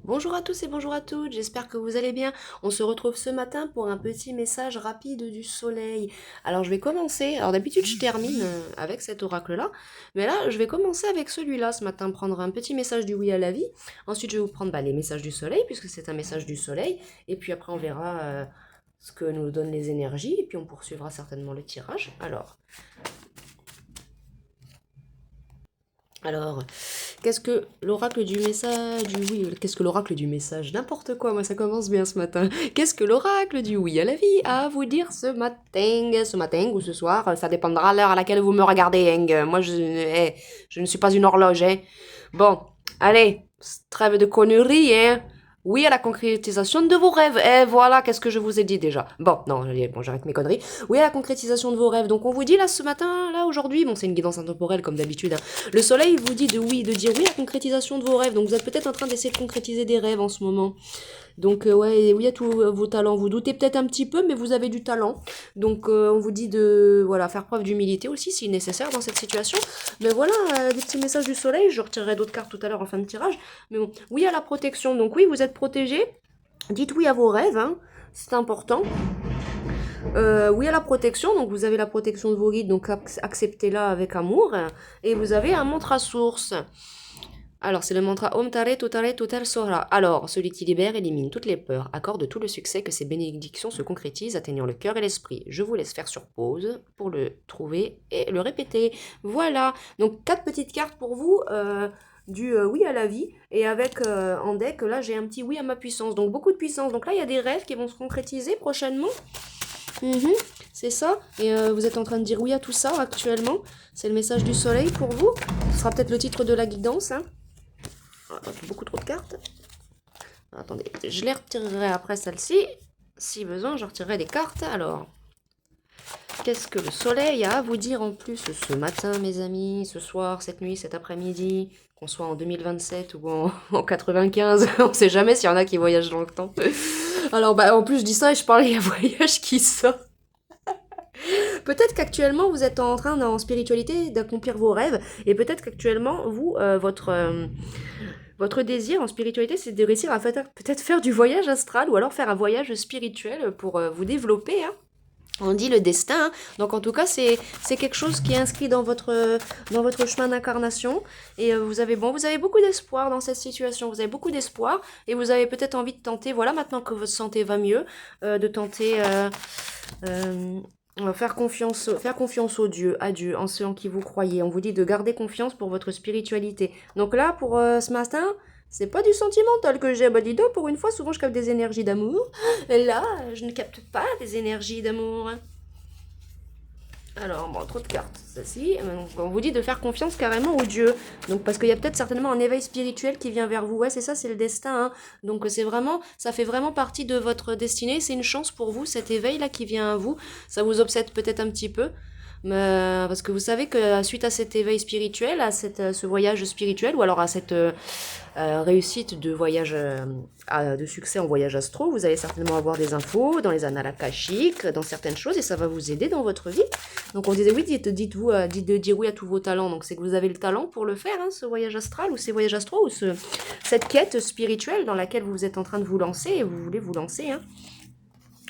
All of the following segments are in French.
Bonjour à tous et bonjour à toutes, j'espère que vous allez bien. On se retrouve ce matin pour un petit message rapide du soleil. Alors je vais commencer, alors d'habitude je termine avec cet oracle-là, mais là je vais commencer avec celui-là ce matin, prendre un petit message du oui à la vie. Ensuite je vais vous prendre les messages du soleil, puisque c'est un message du soleil, et puis après on verra ce que nous donnent les énergies, et puis on poursuivra certainement le tirage. Alors, qu'est-ce que l'oracle du message du oui, qu'est-ce que l'oracle du message? N'importe quoi, moi ça commence bien ce matin. Qu'est-ce que l'oracle du oui à la vie a à vous dire ce matin ou ce soir, ça dépendra de l'heure à laquelle vous me regardez, hein. Moi je ne suis pas une horloge, hein. Bon, allez, trêve de conneries, hein. Oui à la concrétisation de vos rêves. Et voilà, qu'est-ce que je vous ai dit déjà? Bon, non, bon, j'arrête mes conneries. Oui à la concrétisation de vos rêves. Donc on vous dit là ce matin, là aujourd'hui, bon c'est une guidance intemporelle comme d'habitude, hein. Le soleil vous dit de dire oui à la concrétisation de vos rêves. Donc vous êtes peut-être en train d'essayer de concrétiser des rêves en ce moment. Donc ouais, oui à tous vos talents. Vous doutez peut-être un petit peu, mais vous avez du talent. Donc on vous dit de voilà faire preuve d'humilité aussi si nécessaire dans cette situation. Mais voilà, des petits messages du soleil. Je retirerai d'autres cartes tout à l'heure en fin de tirage. Mais bon, oui à la protection. Donc oui, vous êtes protégé. Dites oui à vos rêves, hein. C'est important. Oui à la protection, donc vous avez la protection de vos guides, donc acceptez-la avec amour. Et vous avez un mantra source. Alors, c'est le mantra Om Tare Totare Total Sora. Alors, celui qui libère élimine toutes les peurs, accorde tout le succès, que ces bénédictions se concrétisent, atteignant le cœur et l'esprit. Je vous laisse faire sur pause pour le trouver et le répéter. Voilà, donc 4 petites cartes pour vous. Du oui à la vie et avec en deck là j'ai un petit oui à ma puissance, donc beaucoup de puissance, donc là il y a des rêves qui vont se concrétiser prochainement. Mhm, c'est ça. Et vous êtes en train de dire oui à tout ça actuellement. C'est le message du soleil pour vous. Ce sera peut-être le titre de la guidance, hein. Ah, beaucoup trop de cartes. Attendez, je les retirerai après celle-ci. Si besoin, je retirerai des cartes. Alors, qu'est-ce que le soleil a à vous dire en plus ce matin, mes amis, ce soir, cette nuit, cet après-midi, qu'on soit en 2027 ou en 95, on sait jamais s'il y en a qui voyagent dans le temps. Alors, en plus, je dis ça et je parle, il y a un voyage qui sort. Peut-être qu'actuellement vous êtes en train en spiritualité d'accomplir vos rêves et peut-être qu'actuellement vous votre désir en spiritualité c'est de réussir à peut-être faire du voyage astral ou alors faire un voyage spirituel pour vous développer, hein. On dit le destin, hein. Donc en tout cas c'est quelque chose qui est inscrit dans votre chemin d'incarnation et vous avez beaucoup d'espoir dans cette situation, vous avez beaucoup d'espoir et vous avez peut-être envie de tenter, voilà, maintenant que votre santé va mieux, de tenter euh, faire confiance au Dieu, à Dieu, en ceux en qui vous croyez. On vous dit de garder confiance pour votre spiritualité. Donc là, pour ce matin, c'est pas du sentimental que j'ai. Bah dis donc, pour une fois, souvent je capte des énergies d'amour. Et là, je ne capte pas des énergies d'amour. Alors, bon, trop de cartes, celle-ci. Donc, on vous dit de faire confiance carrément au Dieu. Donc, parce qu'il y a peut-être certainement un éveil spirituel qui vient vers vous. Ouais, c'est ça, c'est le destin, hein. Donc, c'est vraiment, ça fait vraiment partie de votre destinée. C'est une chance pour vous, cet éveil-là qui vient à vous. Ça vous obsède peut-être un petit peu. Mais, parce que vous savez que suite à cet éveil spirituel, à ce voyage spirituel, ou alors à cette réussite de voyage, de succès en voyage astro, vous allez certainement avoir des infos dans les annales akashiques, dans certaines choses, et ça va vous aider dans votre vie. Donc on disait oui, dites-vous, dites de dire oui à tous vos talents. Donc c'est que vous avez le talent pour le faire, hein, ce voyage astral ou ces voyages astro ou cette quête spirituelle dans laquelle vous êtes en train de vous lancer et vous voulez vous lancer, hein.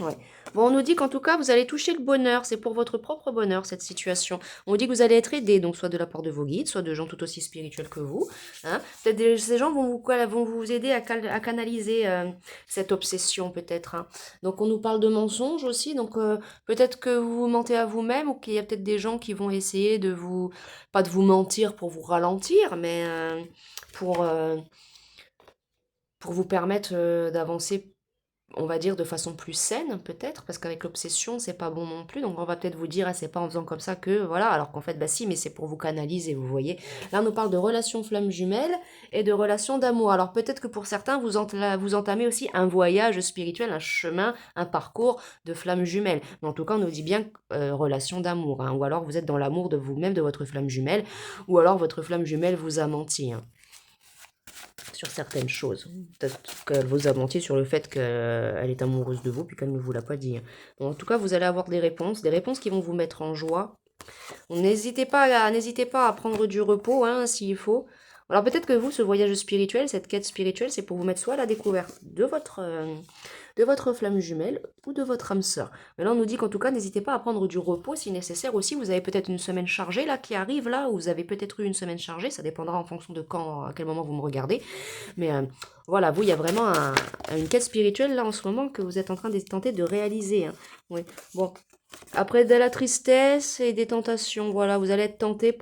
Ouais. Bon, on nous dit qu'en tout cas, vous allez toucher le bonheur. C'est pour votre propre bonheur, cette situation. On nous dit que vous allez être aidé, donc soit de la part de vos guides, soit de gens tout aussi spirituels que vous, hein. Peut-être ces gens vont vous aider à canaliser cette obsession, peut-être, hein. Donc, on nous parle de mensonges aussi. Donc, peut-être que vous vous mentez à vous-même ou qu'il y a peut-être des gens qui vont essayer de vous... Pas de vous mentir pour vous ralentir, mais pour, euh, pour vous permettre d'avancer, on va dire de façon plus saine peut-être, parce qu'avec l'obsession c'est pas bon non plus, donc on va peut-être vous dire ah, c'est pas en faisant comme ça que voilà, alors qu'en fait bah si, mais c'est pour vous canaliser, vous voyez. Là on nous parle de relations flammes jumelles et de relations d'amour, alors peut-être que pour certains vous entamez aussi un voyage spirituel, un chemin, un parcours de flammes jumelles, mais en tout cas on nous dit bien relation d'amour, hein, ou alors vous êtes dans l'amour de vous-même, de votre flamme jumelle, ou alors votre flamme jumelle vous a menti, hein, sur certaines choses. Peut-être qu'elle vous a menti sur le fait qu'elle est amoureuse de vous, puis qu'elle ne vous l'a pas dit. Donc, en tout cas, vous allez avoir des réponses qui vont vous mettre en joie. N'hésitez pas à prendre du repos, hein, s'il faut. Alors peut-être que vous, ce voyage spirituel, cette quête spirituelle, c'est pour vous mettre soit à la découverte de votre flamme jumelle ou de votre âme sœur. Mais là, on nous dit qu'en tout cas, n'hésitez pas à prendre du repos si nécessaire aussi. Vous avez peut-être une semaine chargée là qui arrive là, ou vous avez peut-être eu une semaine chargée. Ça dépendra en fonction de quand, à quel moment vous me regardez. Mais voilà, vous, il y a vraiment une quête spirituelle là en ce moment que vous êtes en train de tenter de réaliser. Hein. Oui. Bon. Après de la tristesse et des tentations, voilà, vous allez être tenté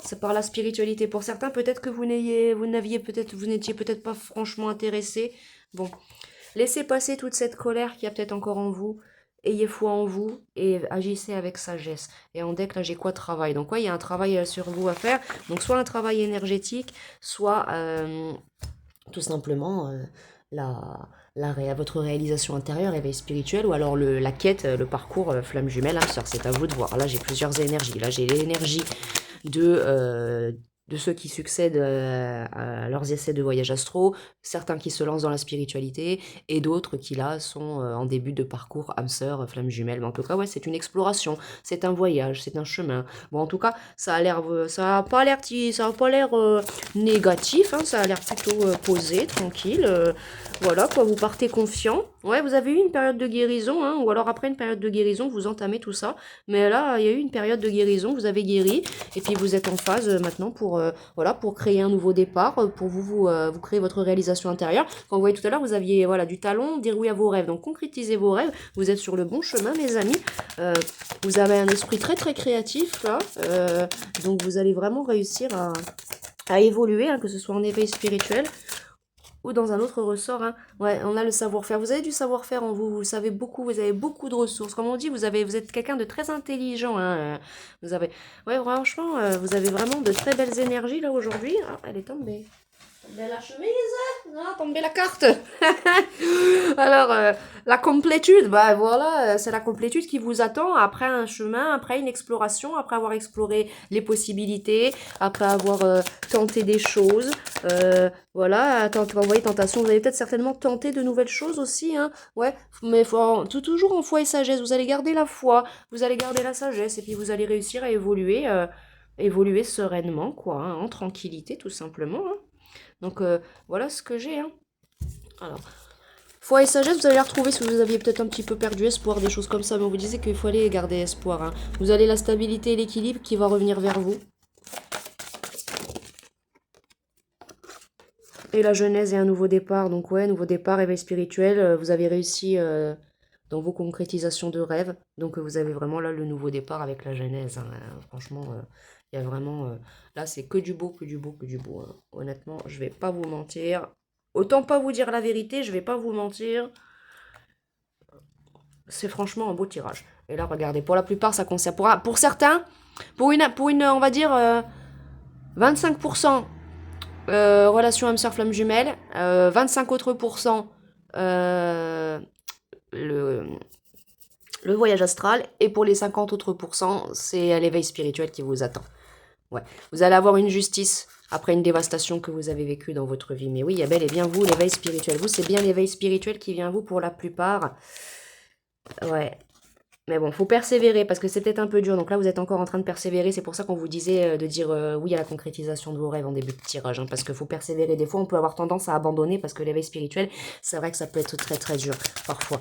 c'est par la spiritualité. Pour certains, peut-être que vous n'étiez peut-être pas franchement intéressé. Bon, laissez passer toute cette colère qu'il y a peut-être encore en vous. Ayez foi en vous et agissez avec sagesse. Et en deck, là, j'ai quoi travail? Donc, ouais, il y a un travail sur vous à faire. Donc, soit un travail énergétique, soit tout simplement votre réalisation intérieure, éveil spirituel, ou alors la quête, le parcours flamme jumelle, âme sœur. C'est à vous de voir. Là, j'ai plusieurs énergies. Là, j'ai l'énergie de ceux qui succèdent à leurs essais de voyage astro, certains qui se lancent dans la spiritualité, et d'autres qui là sont en début de parcours âme sœur, flamme jumelle. Mais en tout cas, ouais, c'est une exploration, c'est un voyage, c'est un chemin. Bon, en tout cas, ça a pas l'air négatif, hein, ça a l'air plutôt posé, tranquille. Voilà, quoi, vous partez confiant. Ouais, vous avez eu une période de guérison, hein, ou alors après une période de guérison, vous entamez tout ça. Mais là, il y a eu une période de guérison, vous avez guéri, et puis vous êtes en phase maintenant pour créer un nouveau départ, pour vous créer votre réalisation intérieure. Quand vous voyez tout à l'heure, vous aviez du talent, dire oui à vos rêves. Donc concrétisez vos rêves, vous êtes sur le bon chemin, mes amis. Vous avez un esprit très très créatif, là. Donc vous allez vraiment réussir à évoluer, hein, que ce soit en éveil spirituel ou dans un autre ressort. Hein. Ouais, on a le savoir-faire. Vous avez du savoir-faire en vous, vous savez beaucoup, vous avez beaucoup de ressources. Comme on dit, vous êtes quelqu'un de très intelligent. Hein. Vous avez, ouais, franchement, vous avez vraiment de très belles énergies là aujourd'hui. Ah, elle est tombée. De la chemise, ah, tombé la carte. Alors, la complétude, bah voilà, c'est la complétude qui vous attend après un chemin, après une exploration, après avoir exploré les possibilités, après avoir tenté des choses. Voilà, envoyer tentation, vous allez peut-être certainement tenter de nouvelles choses aussi, hein. Ouais, mais toujours en foi et sagesse, vous allez garder la foi, vous allez garder la sagesse, et puis vous allez réussir à évoluer sereinement, quoi, hein, en tranquillité, tout simplement, hein. Donc voilà ce que j'ai. Hein. Alors, foi et sagesse, vous allez la retrouver si vous aviez peut-être un petit peu perdu espoir, des choses comme ça. Mais on vous disait qu'il fallait garder espoir. Hein. Vous avez la stabilité et l'équilibre qui va revenir vers vous. Et la genèse et un nouveau départ. Donc ouais, nouveau départ, éveil spirituel. Vous avez réussi dans vos concrétisations de rêves. Donc vous avez vraiment là le nouveau départ avec la genèse. Hein. Franchement, il y a vraiment... là, c'est que du beau, que du beau, que du beau. Hein. Honnêtement, je vais pas vous mentir. Autant pas vous dire la vérité, je vais pas vous mentir. C'est franchement un beau tirage. Et là, regardez, pour la plupart, ça concerne... Pour certains, pour une on va dire, 25% relation âme-sœur flamme jumelle, 25 autres pourcents le voyage astral, et pour les 50 autres pourcents, c'est l'éveil spirituel qui vous attend. Ouais. Vous allez avoir une justice après une dévastation que vous avez vécue dans votre vie. Mais oui, il y a bel et bien vous, l'éveil spirituel. Vous, c'est bien l'éveil spirituel qui vient à vous pour la plupart. Ouais. Mais bon, faut persévérer parce que c'est peut-être un peu dur. Donc là, vous êtes encore en train de persévérer. C'est pour ça qu'on vous disait de dire oui à la concrétisation de vos rêves en début de tirage. Hein, parce qu'il faut persévérer. Des fois, on peut avoir tendance à abandonner parce que l'éveil spirituel, c'est vrai que ça peut être très très dur parfois.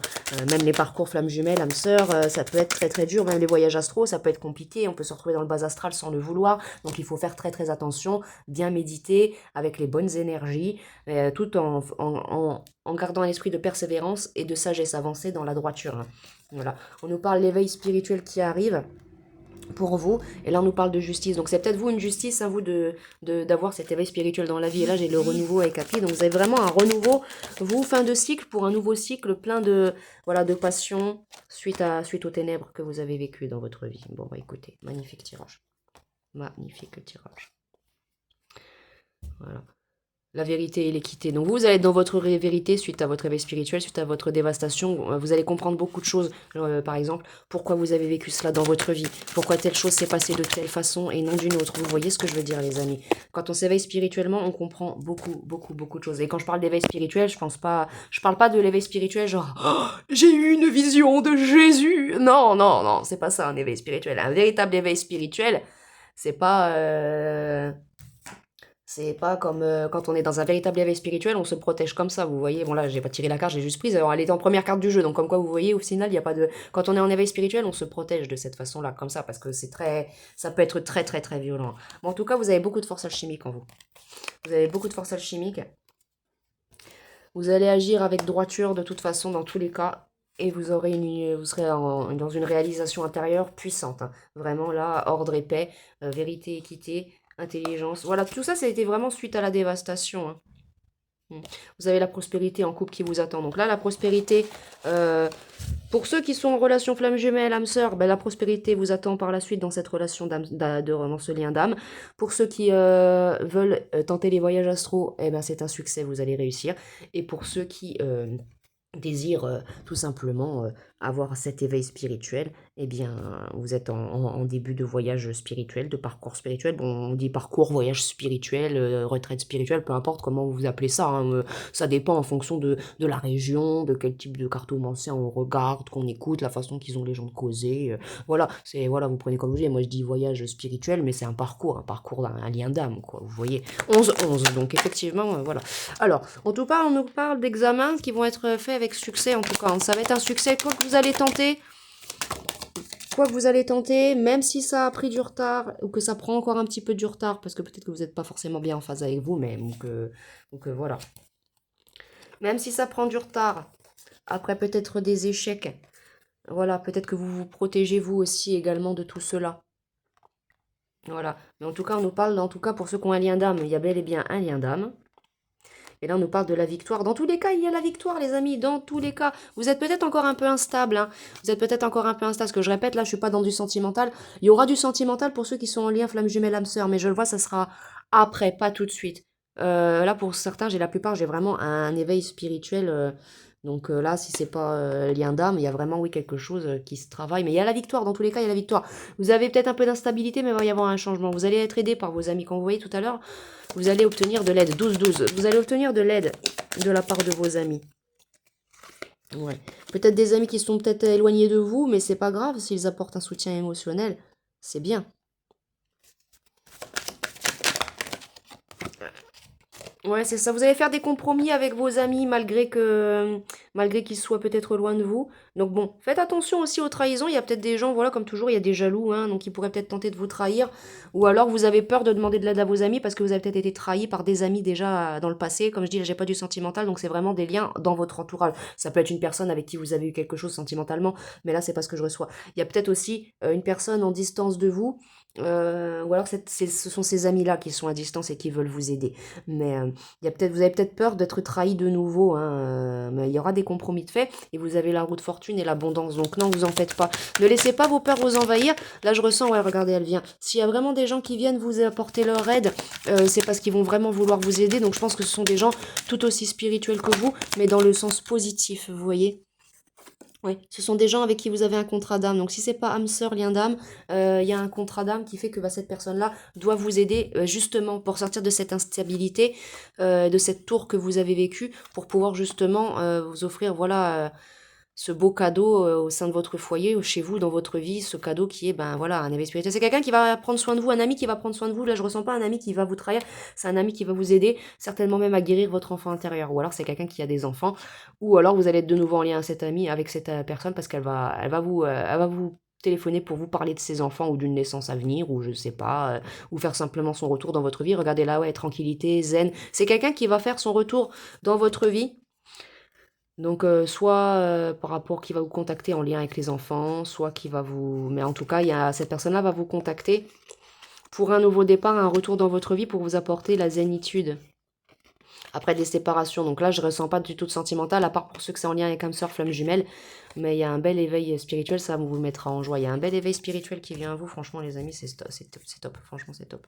Même les parcours flammes jumelles, âme sœur, ça peut être très très dur. Même les voyages astro, ça peut être compliqué. On peut se retrouver dans le bas astral sans le vouloir. Donc il faut faire très très attention, bien méditer avec les bonnes énergies, tout en gardant un esprit de persévérance et de sagesse avancée dans la droiture. Hein. Voilà. On nous parle de l'éveil spirituel qui arrive pour vous, et là on nous parle de justice. Donc c'est peut-être vous une justice à vous d'avoir cet éveil spirituel dans la vie. Et là j'ai le renouveau avec Happy, donc vous avez vraiment un renouveau, vous, fin de cycle, pour un nouveau cycle plein de passion suite aux ténèbres que vous avez vécues dans votre vie. Bon bah écoutez, magnifique tirage. Magnifique tirage. Voilà. La vérité et l'équité. Donc vous allez être dans votre vérité suite à votre éveil spirituel, suite à votre dévastation. Vous allez comprendre beaucoup de choses. Par exemple, pourquoi vous avez vécu cela dans votre vie. Pourquoi telle chose s'est passée de telle façon et non d'une autre. Vous voyez ce que je veux dire, les amis. Quand on s'éveille spirituellement, on comprend beaucoup, beaucoup, beaucoup de choses. Et quand je parle d'éveil spirituel, je parle pas de l'éveil spirituel genre oh, j'ai eu une vision de Jésus. Non, non, non, c'est pas ça un éveil spirituel. Un véritable éveil spirituel, c'est pas... C'est pas comme quand on est dans un véritable éveil spirituel, on se protège comme ça, vous voyez. Bon là, j'ai pas tiré la carte, j'ai juste prise. Alors elle était en première carte du jeu, donc comme quoi vous voyez, au final, il y a pas de. Quand on est en éveil spirituel, on se protège de cette façon-là, comme ça, parce que c'est très, ça peut être très très très violent. Mais en tout cas, vous avez beaucoup de force alchimique en vous. Vous avez beaucoup de force alchimique. Vous allez agir avec droiture de toute façon dans tous les cas. Et vous aurez vous serez dans une réalisation intérieure puissante, hein. Vraiment là, ordre et paix, vérité, équité, intelligence. Voilà, tout ça, ça a été vraiment suite à la dévastation, hein. Vous avez la prospérité en couple qui vous attend. Donc là, la prospérité, euh, pour ceux qui sont en relation flamme jumelle, âme sœur, ben, la prospérité vous attend par la suite dans cette relation dans ce lien d'âme. Pour ceux qui veulent tenter les voyages astro, eh ben, c'est un succès, vous allez réussir. Et pour ceux qui désirent tout simplement avoir cet éveil spirituel, eh bien, vous êtes en début de voyage spirituel, de parcours spirituel. Bon, on dit parcours, voyage spirituel, retraite spirituelle, peu importe comment vous appelez ça, hein, ça dépend en fonction de la région, de quel type de cartomancien on regarde, qu'on écoute, la façon qu'ils ont les gens de causer. Voilà, voilà, vous prenez comme vous voulez. Moi, je dis voyage spirituel, mais c'est un parcours d'un lien d'âme, quoi. Vous voyez, 11-11. Donc, effectivement, voilà. Alors, en tout cas, on nous parle d'examens qui vont être faits avec succès, en tout cas. Ça va être un succès, quoi que vous allez tenter, même si ça a pris du retard, ou que ça prend encore un petit peu du retard, parce que peut-être que vous n'êtes pas forcément bien en phase avec vous-même, ou que voilà. Même si ça prend du retard, après peut-être des échecs, voilà, peut-être que vous vous protégez vous aussi également de tout cela. Voilà. Mais en tout cas, on nous parle, en tout cas, pour ceux qui ont un lien d'âme, il y a bel et bien un lien d'âme. Et là, on nous parle de la victoire. Dans tous les cas, il y a la victoire, les amis. Dans tous les cas. Vous êtes peut-être encore un peu instable, hein. Vous êtes peut-être encore un peu instable. Ce que je répète, là, je suis pas dans du sentimental. Il y aura du sentimental pour ceux qui sont en lien flamme jumelle âme sœur. Mais je le vois, ça sera après, pas tout de suite. Là, pour certains, la plupart, j'ai vraiment un éveil spirituel. Donc là, si c'est pas lien d'âme, il y a vraiment, oui, quelque chose qui se travaille. Mais il y a la victoire. Dans tous les cas, il y a la victoire. Vous avez peut-être un peu d'instabilité, mais il va y avoir un changement. Vous allez être aidé par vos amis. Quand vous voyez tout à l'heure, vous allez obtenir de l'aide. 12-12. Vous allez obtenir de l'aide de la part de vos amis. Ouais. Peut-être des amis qui sont peut-être éloignés de vous, mais c'est pas grave s'ils apportent un soutien émotionnel. C'est bien. Ouais, c'est ça. Vous allez faire des compromis avec vos amis malgré qu'ils soient peut-être loin de vous. Donc bon, faites attention aussi aux trahisons. Il y a peut-être des gens, voilà, comme toujours, il y a des jaloux, hein, donc ils pourraient peut-être tenter de vous trahir. Ou alors vous avez peur de demander de l'aide à vos amis parce que vous avez peut-être été trahi par des amis déjà dans le passé. Comme je dis, là, j'ai pas du sentimental, donc c'est vraiment des liens dans votre entourage. Ça peut être une personne avec qui vous avez eu quelque chose sentimentalement, mais là, c'est pas ce que je reçois. Il y a peut-être aussi une personne en distance de vous. Ou alors ce sont ces amis-là qui sont à distance et qui veulent vous aider. Mais vous avez peut-être peur d'être trahi de nouveau, hein, mais il y aura des compromis de fait et vous avez la roue de fortune et l'abondance. Donc non, vous en faites pas. Ne laissez pas vos peurs vous envahir. Là, je ressens, ouais, regardez, elle vient. S'il y a vraiment des gens qui viennent vous apporter leur aide, c'est parce qu'ils vont vraiment vouloir vous aider. Donc je pense que ce sont des gens tout aussi spirituels que vous, mais dans le sens positif, vous voyez. Oui, ce sont des gens avec qui vous avez un contrat d'âme. Donc si c'est pas âme sœur, lien d'âme, il y a un contrat d'âme qui fait que bah, cette personne-là doit vous aider justement pour sortir de cette instabilité, de cette tour que vous avez vécue, pour pouvoir justement vous offrir voilà ce beau cadeau au sein de votre foyer, ou chez vous, dans votre vie, ce cadeau qui est ben voilà un éveil spirituel. C'est quelqu'un qui va prendre soin de vous, un ami qui va prendre soin de vous. Là, je ressens pas un ami qui va vous trahir. C'est un ami qui va vous aider, certainement même à guérir votre enfant intérieur. Ou alors c'est quelqu'un qui a des enfants, ou alors vous allez être de nouveau en lien avec cet ami, avec cette personne, parce elle va vous téléphoner pour vous parler de ses enfants ou d'une naissance à venir, ou je sais pas, ou faire simplement son retour dans votre vie. Regardez là, ouais, tranquillité, zen. C'est quelqu'un qui va faire son retour dans votre vie. Donc, soit par rapport qui va vous contacter en lien avec les enfants, soit qui va vous... Mais en tout cas, cette personne-là va vous contacter pour un nouveau départ, un retour dans votre vie pour vous apporter la zénitude après des séparations. Donc là, je ressens pas du tout de sentimental, à part pour ceux que c'est en lien avec âme sœur, flamme jumelle. Mais il y a un bel éveil spirituel, ça vous mettra en joie. Il y a un bel éveil spirituel qui vient à vous. Franchement, les amis, c'est top. Franchement, c'est top.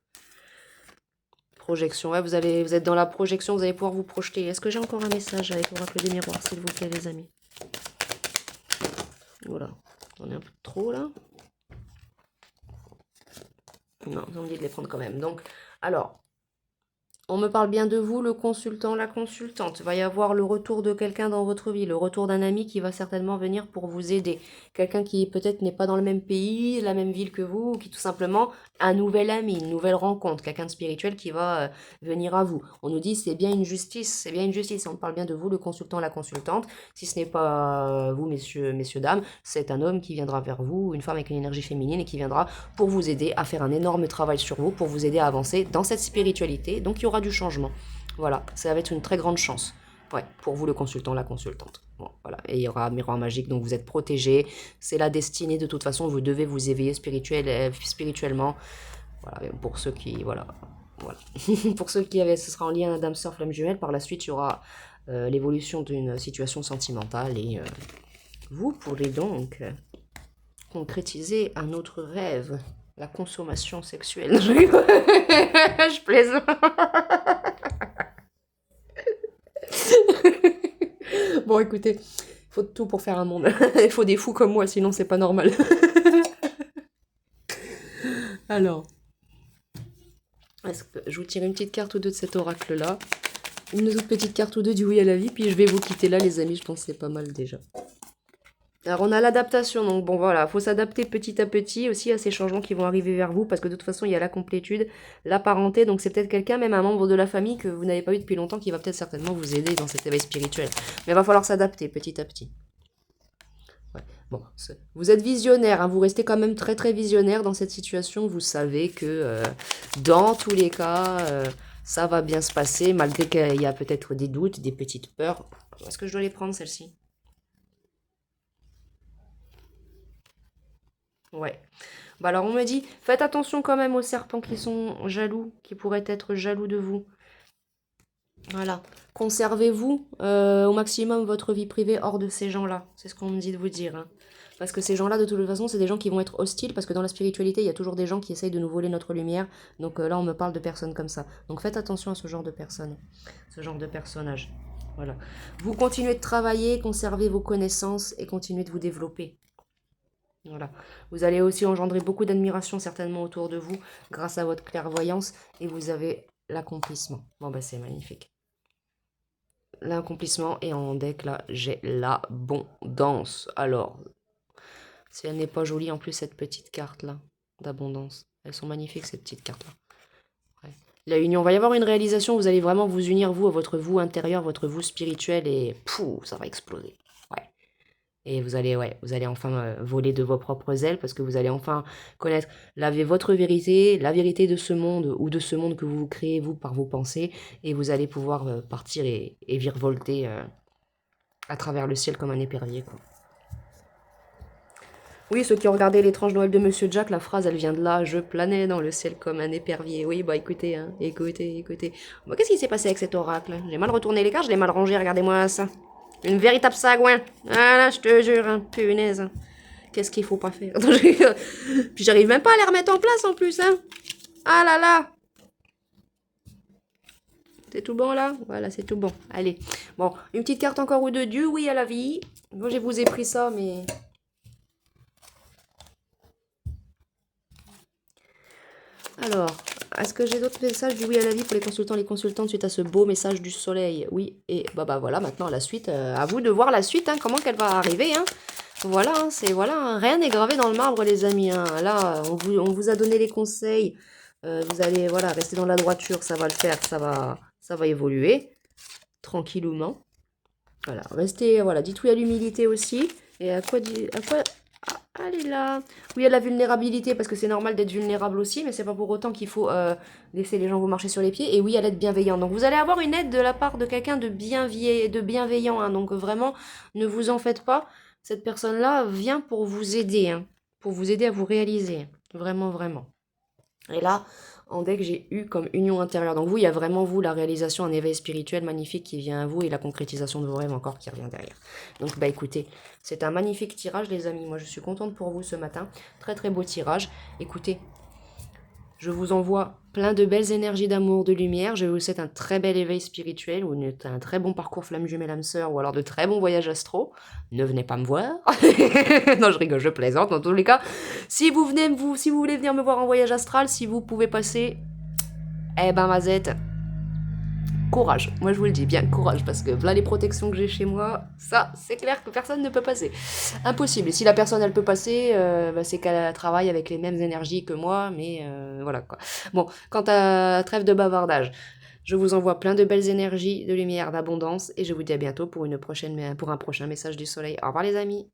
Projection, ouais, vous êtes dans la projection, vous allez pouvoir vous projeter. Est-ce que j'ai encore un message avec l'oracle des miroirs, s'il vous plaît, les amis? Voilà, on est un peu trop là. Non, j'ai envie de les prendre quand même. Donc, alors, On me parle bien de vous, le consultant, la consultante. Il va y avoir le retour de quelqu'un dans votre vie, le retour d'un ami qui va certainement venir pour vous aider. Quelqu'un qui peut-être n'est pas dans le même pays, la même ville que vous, ou qui tout simplement un nouvel ami, une nouvelle rencontre, quelqu'un de spirituel qui va venir à vous. On nous dit c'est bien une justice, c'est bien une justice. On parle bien de vous, le consultant, la consultante. Si ce n'est pas vous, messieurs, dames, c'est un homme qui viendra vers vous, une femme avec une énergie féminine et qui viendra pour vous aider à faire un énorme travail sur vous, pour vous aider à avancer dans cette spiritualité. Donc il y aura du changement. Voilà, ça va être une très grande chance. Ouais, pour vous le consultant, la consultante. Bon, voilà. Et il y aura un miroir magique, donc vous êtes protégés. C'est la destinée de toute façon, vous devez vous éveiller spirituellement. Voilà, pour ceux qui... Voilà. Voilà. Pour ceux qui avaient... Ce sera en lien d'âme sœur flamme jumelle. Par la suite, il y aura l'évolution d'une situation sentimentale et vous pourrez donc concrétiser un autre rêve. La consommation sexuelle. Je plaisante. Bon, écoutez, il faut de tout pour faire un monde. Il faut des fous comme moi, sinon c'est pas normal. Alors, est-ce que je vous tire une petite carte ou deux de cet oracle-là, une autre petite carte ou deux du oui à la vie, puis je vais vous quitter là, les amis. Je pense que c'est pas mal déjà. Alors on a l'adaptation, donc bon voilà, il faut s'adapter petit à petit aussi à ces changements qui vont arriver vers vous, parce que de toute façon il y a la complétude, la parenté, donc c'est peut-être quelqu'un, même un membre de la famille que vous n'avez pas eu depuis longtemps, qui va peut-être certainement vous aider dans cet éveil spirituel. Mais il va falloir s'adapter petit à petit. Ouais. Bon, vous êtes visionnaire, hein, vous restez quand même très très visionnaire dans cette situation, vous savez que dans tous les cas, ça va bien se passer, malgré qu'il y a peut-être des doutes, des petites peurs. Est-ce que je dois les prendre celles-ci? Ouais. Bah alors on me dit, faites attention quand même aux serpents qui sont jaloux, qui pourraient être jaloux de vous. Voilà. Conservez-vous au maximum votre vie privée hors de ces gens-là. C'est ce qu'on me dit de vous dire. Hein. Parce que ces gens-là, de toute façon, c'est des gens qui vont être hostiles, parce que dans la spiritualité, il y a toujours des gens qui essayent de nous voler notre lumière. Donc là, on me parle de personnes comme ça. Donc faites attention à ce genre de personnes, ce genre de personnages. Voilà. Vous continuez de travailler, conservez vos connaissances et continuez de vous développer. Voilà. Vous allez aussi engendrer beaucoup d'admiration certainement autour de vous grâce à votre clairvoyance et vous avez l'accomplissement. Bon bah c'est magnifique. L'accomplissement et en deck là j'ai l'abondance. Alors, si elle n'est pas jolie en plus cette petite carte là d'abondance. Elles sont magnifiques ces petites cartes là. Ouais. La union, il va y avoir une réalisation, vous allez vraiment vous unir vous à votre vous intérieur, votre vous spirituel et pouf, ça va exploser. Ouais. Et vous allez, ouais, vous allez enfin voler de vos propres ailes parce que vous allez enfin connaître votre vérité, la vérité de ce monde ou de ce monde que vous créez vous par vos pensées et vous allez pouvoir partir et virevolter à travers le ciel comme un épervier. Quoi. Oui, ceux qui ont regardé l'étrange Noël de Monsieur Jack, la phrase elle vient de là, je planais dans le ciel comme un épervier. Oui, bah écoutez, hein, écoutez. Bon, qu'est-ce qui s'est passé avec cet oracle? J'ai mal retourné les cartes, je l'ai mal rangé, regardez-moi ça. Une véritable sagouin. Voilà, je te jure, hein, punaise. Hein. Qu'est-ce qu'il faut pas faire? Puis j'arrive même pas à les remettre en place en plus, hein. Ah là là. C'est tout bon là? Voilà, c'est tout bon. Allez. Bon, une petite carte encore ou deux. Dieu, oui à la vie. Moi, je vous ai pris ça, mais... Alors, est-ce que j'ai d'autres messages du oui à la vie pour les consultants, les consultantes suite à ce beau message du soleil? Oui, et bah voilà, maintenant la suite, à vous de voir la suite, hein, comment qu'elle va arriver, hein. Voilà, hein, c'est voilà, hein, rien n'est gravé dans le marbre, les amis. Hein. Là, on vous a donné les conseils. Vous allez voilà rester dans la droiture, ça va le faire, ça va évoluer tranquillement. Voilà, restez voilà, dites oui à l'humilité aussi. Et à quoi allez là. Oui, à la vulnérabilité parce que c'est normal d'être vulnérable aussi, mais c'est pas pour autant qu'il faut laisser les gens vous marcher sur les pieds. Et oui, à l'aide bienveillante. Donc vous allez avoir une aide de la part de quelqu'un de bienveillant. Hein. Donc vraiment, ne vous en faites pas. Cette personne-là vient pour vous aider, hein, pour vous aider à vous réaliser. Vraiment, vraiment. Et là, en deck, j'ai eu comme union intérieure. Donc vous, il y a vraiment vous, la réalisation, un éveil spirituel magnifique qui vient à vous et la concrétisation de vos rêves encore qui revient derrière. Donc bah écoutez, c'est un magnifique tirage les amis. Moi je suis contente pour vous ce matin. Très très beau tirage. Écoutez, je vous envoie plein de belles énergies d'amour, de lumière. Je vous souhaite un très bel éveil spirituel ou un très bon parcours flamme jumelle âme sœur ou alors de très bons voyages astro. Ne venez pas me voir. Non, je rigole, je plaisante. Dans tous les cas, si vous voulez venir me voir en voyage astral, si vous pouvez passer, eh ben mazette, courage. Moi, je vous le dis, bien courage, parce que là, les protections que j'ai chez moi, ça, c'est clair que personne ne peut passer. Impossible. Et si la personne, elle peut passer, c'est qu'elle travaille avec les mêmes énergies que moi, mais voilà, quoi. Bon, quant à trêve de bavardage, je vous envoie plein de belles énergies, de lumière, d'abondance, et je vous dis à bientôt pour un prochain message du soleil. Au revoir les amis.